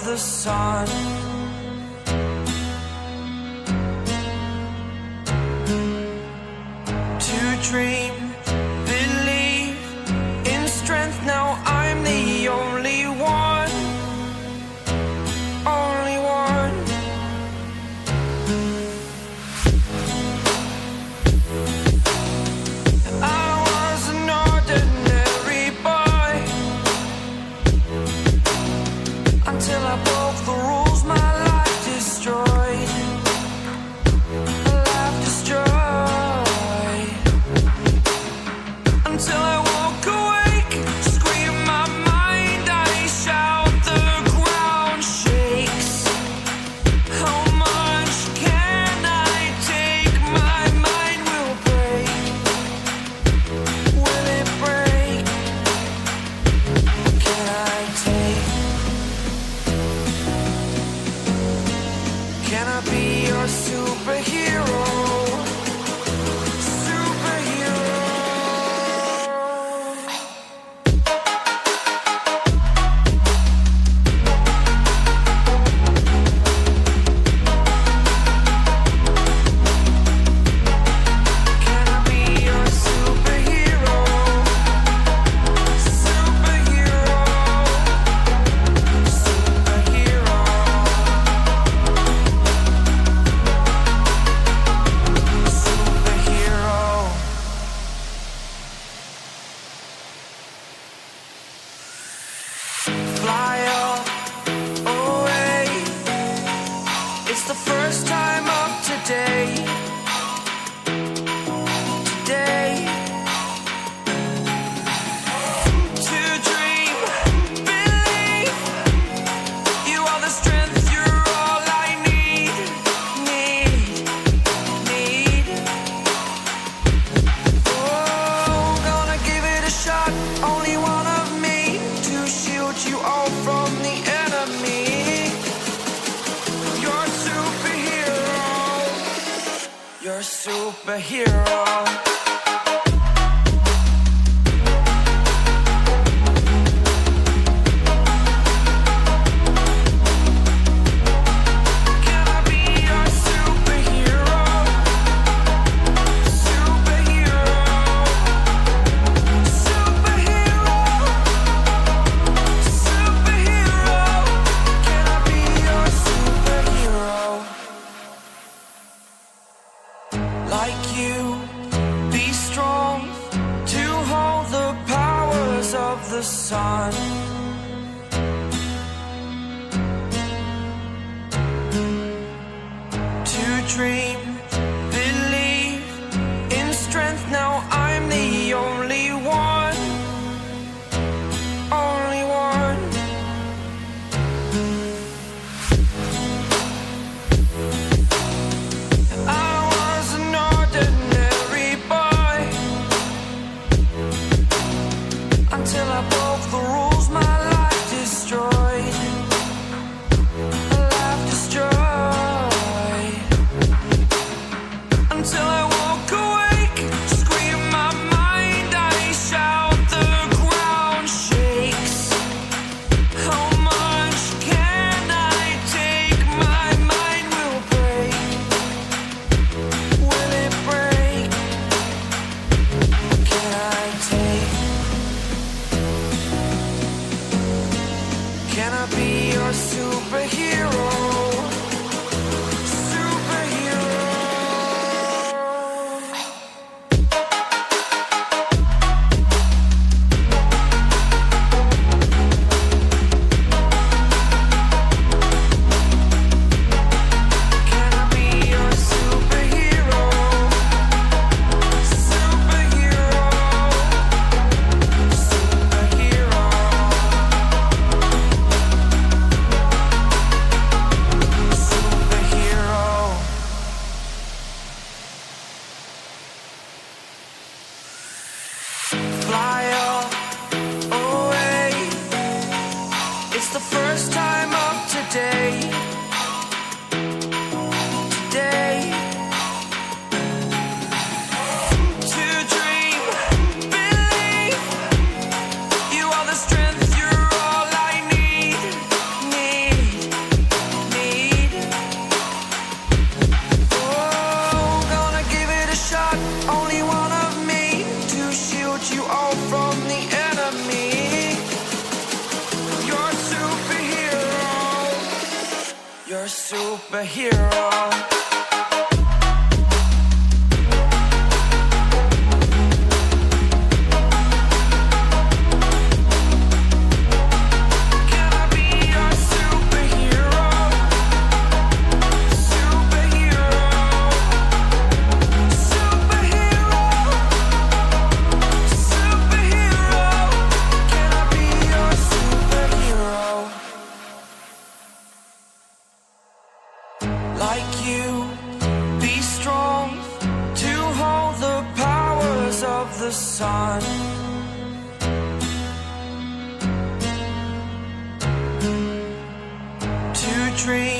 the sun. To dream, believe in strength. Now I'm the only one, only one. I was an ordinary boy until I broke the rules. My life destroyed, life destroyed. Until I woke awake, scream my mind, I shout, the ground shakes. How much can I take? My mind will break. Will it break? Can I take? Can I be your superhero? Superhero. Can I be your superhero? Superhero. Superhero. Superhero. Fly up away. It's the first time of today. Today. To dream, believe. You are the strength, you're all I need. Need. Oh, gonna give it a shot. Only one of me to shield you all from the enemy. You're a superhero. You're a superhero. Can I be your superhero? Superhero. Superhero. Superhero. Can I be your superhero? Like you, be strong to hold the powers of the sun. To dream, believe in strength. Now I'm the only one, only one. I was an ordinary boy until I broke the rules. My life destroyed, life destroyed. Until I woke awake, scream my mind, I shout, the ground shakes. How much can I take? My mind will break. Will it break? Can I take? Can I be your superhero? Superhero. Can I be your superhero? Superhero. Superhero. need. a superhero. Like you, be strong to hold the powers of the sun. To dream